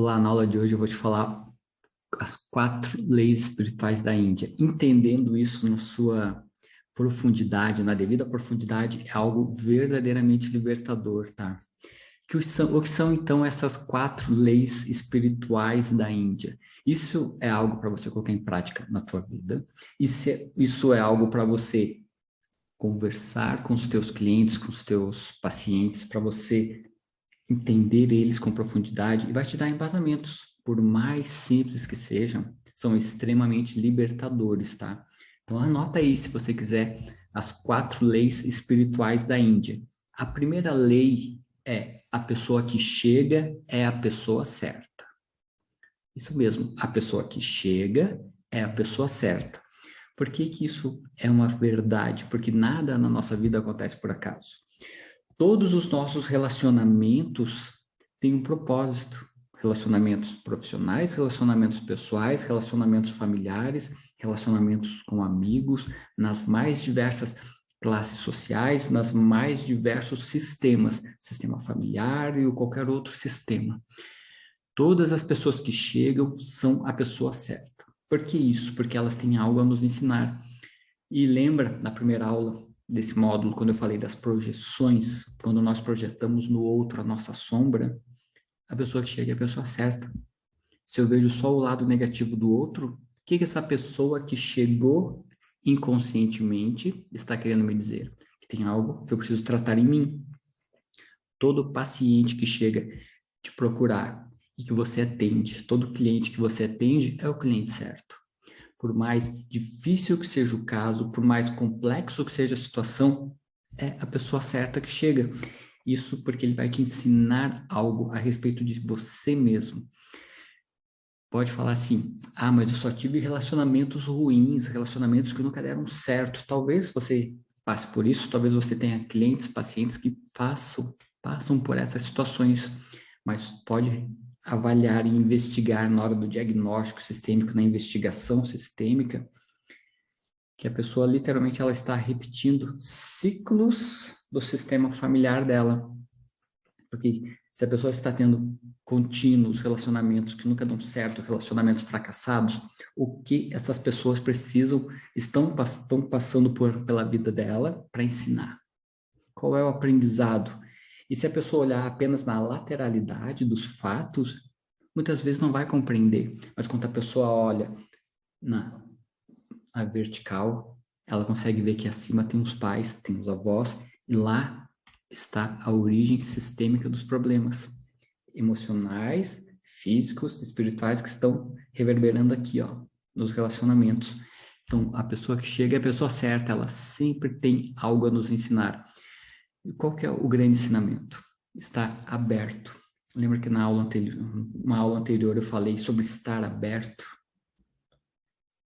Lá na aula de hoje eu vou te falar as 4 leis espirituais da Índia. Entendendo isso na sua profundidade, na devida profundidade, é algo verdadeiramente libertador, tá? O que são então essas 4 leis espirituais da Índia? Isso é algo para você colocar em prática na tua vida. Isso é algo para você conversar com os teus clientes, com os teus pacientes, para você entender eles com profundidade e vai te dar embasamentos, por mais simples que sejam, são extremamente libertadores, tá? Então anota aí, se você quiser, as 4 leis espirituais da Índia. A primeira lei é: a pessoa que chega é a pessoa certa. Isso mesmo, a pessoa que chega é a pessoa certa. Por que que isso é uma verdade? Porque nada na nossa vida acontece por acaso. Todos os nossos relacionamentos têm um propósito. Relacionamentos profissionais, relacionamentos pessoais, relacionamentos familiares, relacionamentos com amigos, nas mais diversas classes sociais, nas mais diversos sistemas, sistema familiar e qualquer outro sistema. Todas as pessoas que chegam são a pessoa certa. Por que isso? Porque elas têm algo a nos ensinar. E lembra, na primeira aula desse módulo, quando eu falei das projeções, quando nós projetamos no outro a nossa sombra, a pessoa que chega é a pessoa certa. Se eu vejo só o lado negativo do outro, o que que essa pessoa que chegou inconscientemente está querendo me dizer? Que tem algo que eu preciso tratar em mim. Todo paciente que chega te procurar e que você atende, todo cliente que você atende é o cliente certo. Por mais difícil que seja o caso, por mais complexo que seja a situação, é a pessoa certa que chega. Isso porque ele vai te ensinar algo a respeito de você mesmo. Pode falar assim: ah, mas eu só tive relacionamentos ruins, relacionamentos que nunca deram certo. Talvez você passe por isso, talvez você tenha clientes, pacientes que passam por essas situações, mas pode avaliar e investigar na hora do diagnóstico sistêmico, na investigação sistêmica, que a pessoa literalmente ela está repetindo ciclos do sistema familiar dela. Porque se a pessoa está tendo contínuos relacionamentos que nunca dão certo, relacionamentos fracassados, o que essas pessoas estão passando pela vida dela para ensinar? Qual é o aprendizado? E se a pessoa olhar apenas na lateralidade dos fatos, muitas vezes não vai compreender. Mas quando a pessoa olha na a vertical, ela consegue ver que acima tem os pais, tem os avós, e lá está a origem sistêmica dos problemas emocionais, físicos, espirituais que estão reverberando aqui, ó, nos relacionamentos. Então, a pessoa que chega é a pessoa certa, ela sempre tem algo a nos ensinar. E qual que é o grande ensinamento? Estar aberto. Lembra que na uma aula anterior eu falei sobre estar aberto?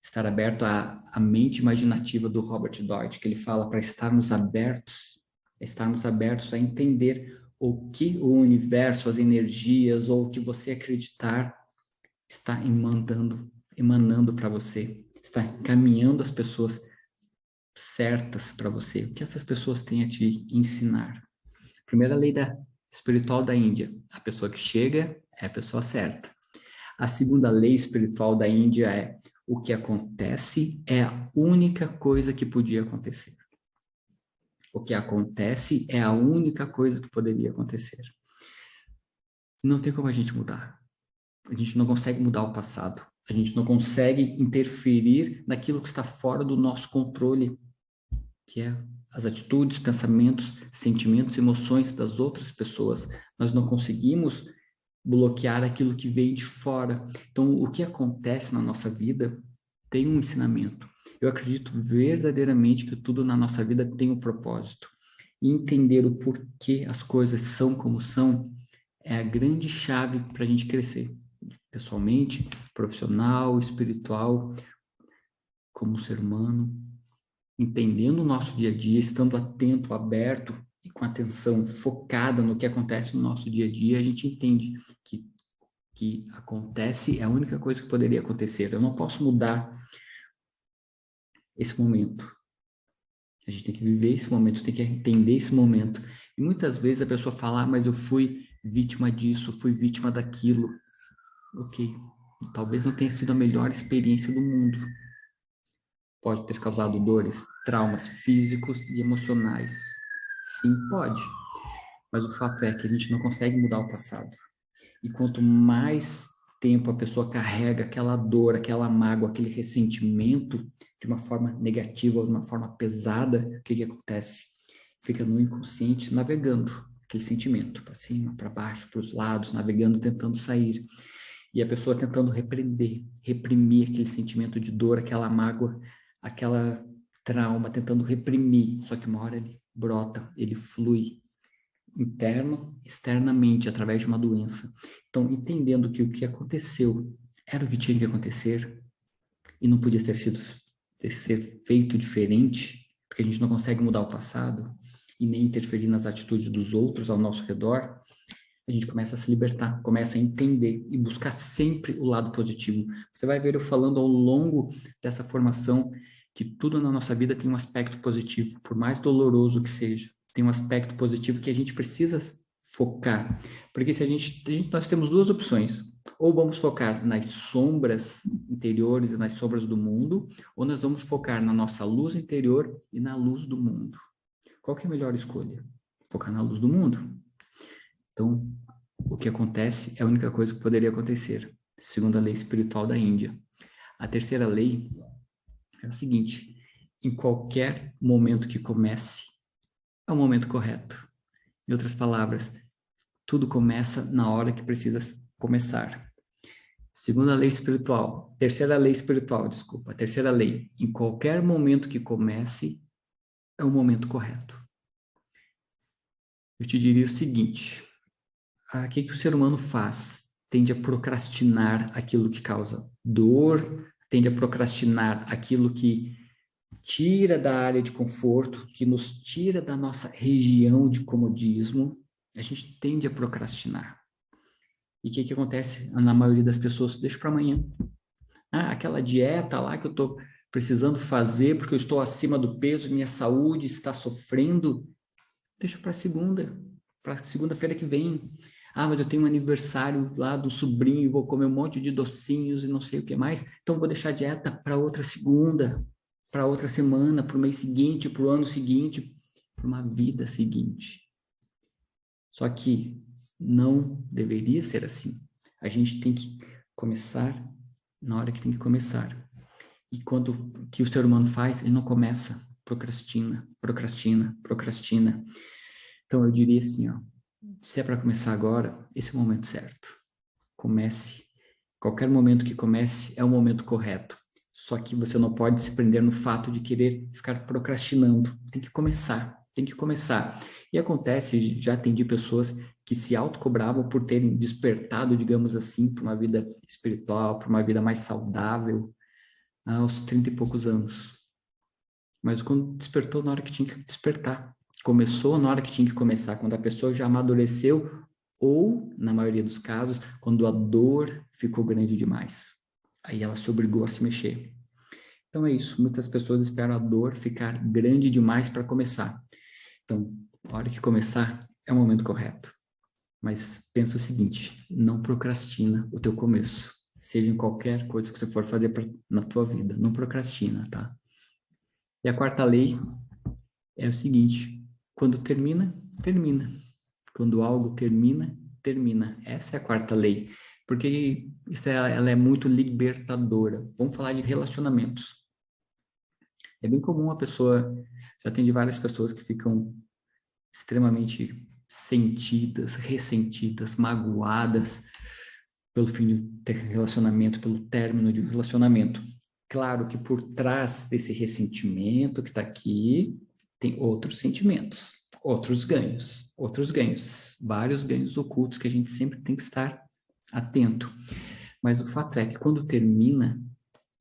Estar aberto à mente imaginativa do Robert Deutsch, que ele fala para estarmos abertos a entender o que o universo, as energias ou o que você acreditar está emanando para você, está encaminhando as pessoas certas para você. O que essas pessoas têm a te ensinar? Primeira lei espiritual da Índia: a pessoa que chega é a pessoa certa. A segunda lei espiritual da Índia é: o que acontece é a única coisa que podia acontecer. O que acontece é a única coisa que poderia acontecer. Não tem como a gente mudar. A gente não consegue mudar o passado. A gente não consegue interferir naquilo que está fora do nosso controle, que é as atitudes, pensamentos, sentimentos, emoções das outras pessoas. Nós não conseguimos bloquear aquilo que vem de fora. Então, o que acontece na nossa vida tem um ensinamento. Eu acredito verdadeiramente que tudo na nossa vida tem um propósito. E entender o porquê as coisas são como são é a grande chave para a gente crescer, pessoalmente, profissional, espiritual, como ser humano, entendendo o nosso dia a dia, estando atento, aberto e com atenção focada no que acontece no nosso dia a dia, a gente entende que acontece é a única coisa que poderia acontecer. Eu não posso mudar esse momento. A gente tem que viver esse momento, tem que entender esse momento. E muitas vezes a pessoa fala: ah, mas eu fui vítima disso, fui vítima daquilo. Ok, talvez não tenha sido a melhor experiência do mundo. Pode ter causado dores, traumas físicos e emocionais. Sim, pode. Mas o fato é que a gente não consegue mudar o passado. E quanto mais tempo a pessoa carrega aquela dor, aquela mágoa, aquele ressentimento de uma forma negativa ou de uma forma pesada, o que acontece? Fica no inconsciente navegando aquele sentimento para cima, para baixo, para os lados, navegando, tentando sair. E a pessoa tentando reprimir aquele sentimento de dor, aquela mágoa, aquela trauma, tentando reprimir. Só que uma hora ele brota, ele flui interno, externamente, através de uma doença. Então, entendendo que o que aconteceu era o que tinha que acontecer e não podia ter ser feito diferente, porque a gente não consegue mudar o passado e nem interferir nas atitudes dos outros ao nosso redor, a gente começa a se libertar, começa a entender e buscar sempre o lado positivo. Você vai ver eu falando ao longo dessa formação que tudo na nossa vida tem um aspecto positivo, por mais doloroso que seja, tem um aspecto positivo que a gente precisa focar. Porque se nós temos duas opções, ou vamos focar nas sombras interiores e nas sombras do mundo, ou nós vamos focar na nossa luz interior e na luz do mundo. Qual que é a melhor escolha? Focar na luz do mundo. Então, o que acontece é a única coisa que poderia acontecer, segundo a lei espiritual da Índia. A terceira lei é o seguinte: em qualquer momento que comece, é o momento correto. Em outras palavras, tudo começa na hora que precisa começar. Segunda lei espiritual, terceira lei espiritual, desculpa, terceira lei, em qualquer momento que comece, é o momento correto. Eu te diria o seguinte: o que o ser humano faz? Tende a procrastinar aquilo que causa dor, tende a procrastinar aquilo que tira da área de conforto, que nos tira da nossa região de comodismo. A gente tende a procrastinar. E o que acontece na maioria das pessoas? Deixa para amanhã. Aquela dieta lá que eu estou precisando fazer porque eu estou acima do peso, minha saúde está sofrendo, deixa para segunda-feira que vem. Mas eu tenho um aniversário lá do sobrinho e vou comer um monte de docinhos e não sei o que mais, então vou deixar a dieta para outra segunda, para outra semana, para o mês seguinte, para o ano seguinte, para uma vida seguinte. Só que não deveria ser assim. A gente tem que começar na hora que tem que começar. E quando o que o ser humano faz, ele não começa, procrastina, procrastina, procrastina. Então eu diria assim, se é para começar agora, esse é o momento certo. Comece. Qualquer momento que comece é o momento correto. Só que você não pode se prender no fato de querer ficar procrastinando. Tem que começar, tem que começar. E acontece, já atendi pessoas que se autocobravam por terem despertado, digamos assim, para uma vida espiritual, para uma vida mais saudável, aos 30 e poucos anos. Mas quando despertou na hora que tinha que despertar. Começou na hora que tinha que começar, quando a pessoa já amadureceu ou, na maioria dos casos, quando a dor ficou grande demais. Aí ela se obrigou a se mexer. Então é isso, muitas pessoas esperam a dor ficar grande demais para começar. Então, a hora que começar é o momento correto. Mas pensa o seguinte, não procrastina o teu começo. Seja em qualquer coisa que você for fazer na tua vida, não procrastina, tá? E a quarta lei é o seguinte: quando termina, termina. Quando algo termina, termina. Essa é a quarta lei. Porque ela é muito libertadora. Vamos falar de relacionamentos. É bem comum a pessoa, já atendi várias pessoas que ficam extremamente sentidas, ressentidas, magoadas pelo fim de relacionamento, pelo término de um relacionamento. Claro que por trás desse ressentimento que está aqui, tem outros sentimentos, outros ganhos, vários ganhos ocultos que a gente sempre tem que estar atento. Mas o fato é que quando termina,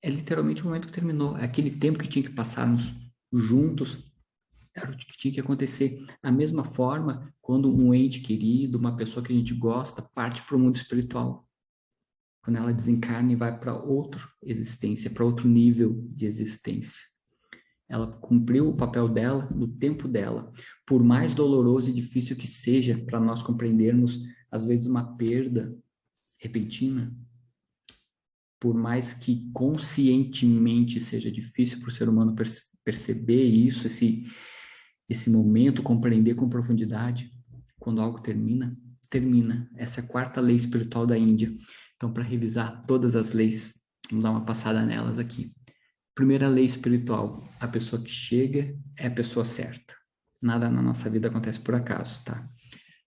é literalmente o momento que terminou, é aquele tempo que tinha que passarmos juntos, era o que tinha que acontecer. Da mesma forma, quando um ente querido, uma pessoa que a gente gosta, parte para o mundo espiritual. Quando ela desencarna e vai para outra existência, para outro nível de existência. Ela cumpriu o papel dela no tempo dela. Por mais doloroso e difícil que seja para nós compreendermos, às vezes, uma perda repentina, por mais que conscientemente seja difícil para o ser humano perceber isso, esse momento, compreender com profundidade, quando algo termina, termina. Essa é a quarta lei espiritual da Índia. Então, para revisar todas as leis, vamos dar uma passada nelas aqui. Primeira lei espiritual, a pessoa que chega é a pessoa certa. Nada na nossa vida acontece por acaso, tá?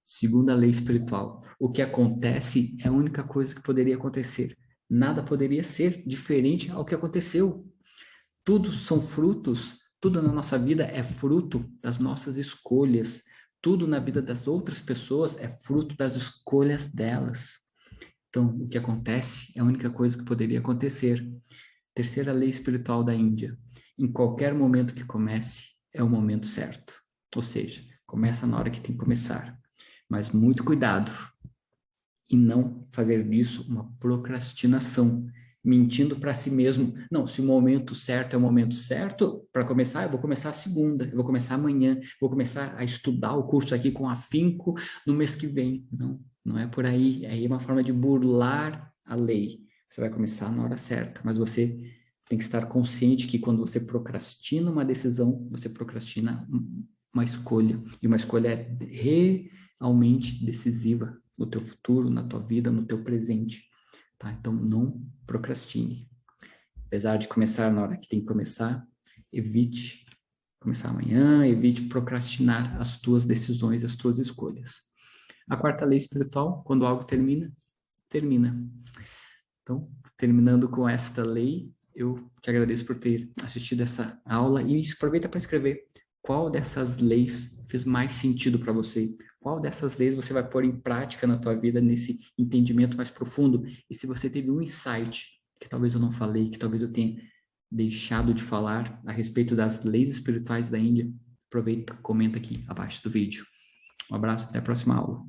Segunda lei espiritual, o que acontece é a única coisa que poderia acontecer. Nada poderia ser diferente ao que aconteceu. Tudo são frutos, tudo na nossa vida é fruto das nossas escolhas. Tudo na vida das outras pessoas é fruto das escolhas delas. Então, o que acontece é a única coisa que poderia acontecer. Terceira lei espiritual da Índia. Em qualquer momento que comece, é o momento certo. Ou seja, começa na hora que tem que começar. Mas muito cuidado em não fazer disso uma procrastinação, mentindo para si mesmo. Não, se o momento certo é o momento certo, para começar, eu vou começar a segunda, eu vou começar amanhã, vou começar a estudar o curso aqui com afinco no mês que vem. Não, não é por aí. Aí é uma forma de burlar a lei. Você vai começar na hora certa, mas você tem que estar consciente que quando você procrastina uma decisão, você procrastina uma escolha. E uma escolha é realmente decisiva no teu futuro, na tua vida, no teu presente. Tá? Então, não procrastine. Apesar de começar na hora que tem que começar, evite começar amanhã, evite procrastinar as tuas decisões, as tuas escolhas. A quarta lei espiritual, quando algo termina, termina. Então, terminando com esta lei, eu te agradeço por ter assistido essa aula e aproveita para escrever qual dessas leis fez mais sentido para você. Qual dessas leis você vai pôr em prática na tua vida nesse entendimento mais profundo? E se você teve um insight que talvez eu não falei, que talvez eu tenha deixado de falar a respeito das leis espirituais da Índia, aproveita, comenta aqui abaixo do vídeo. Um abraço, até a próxima aula.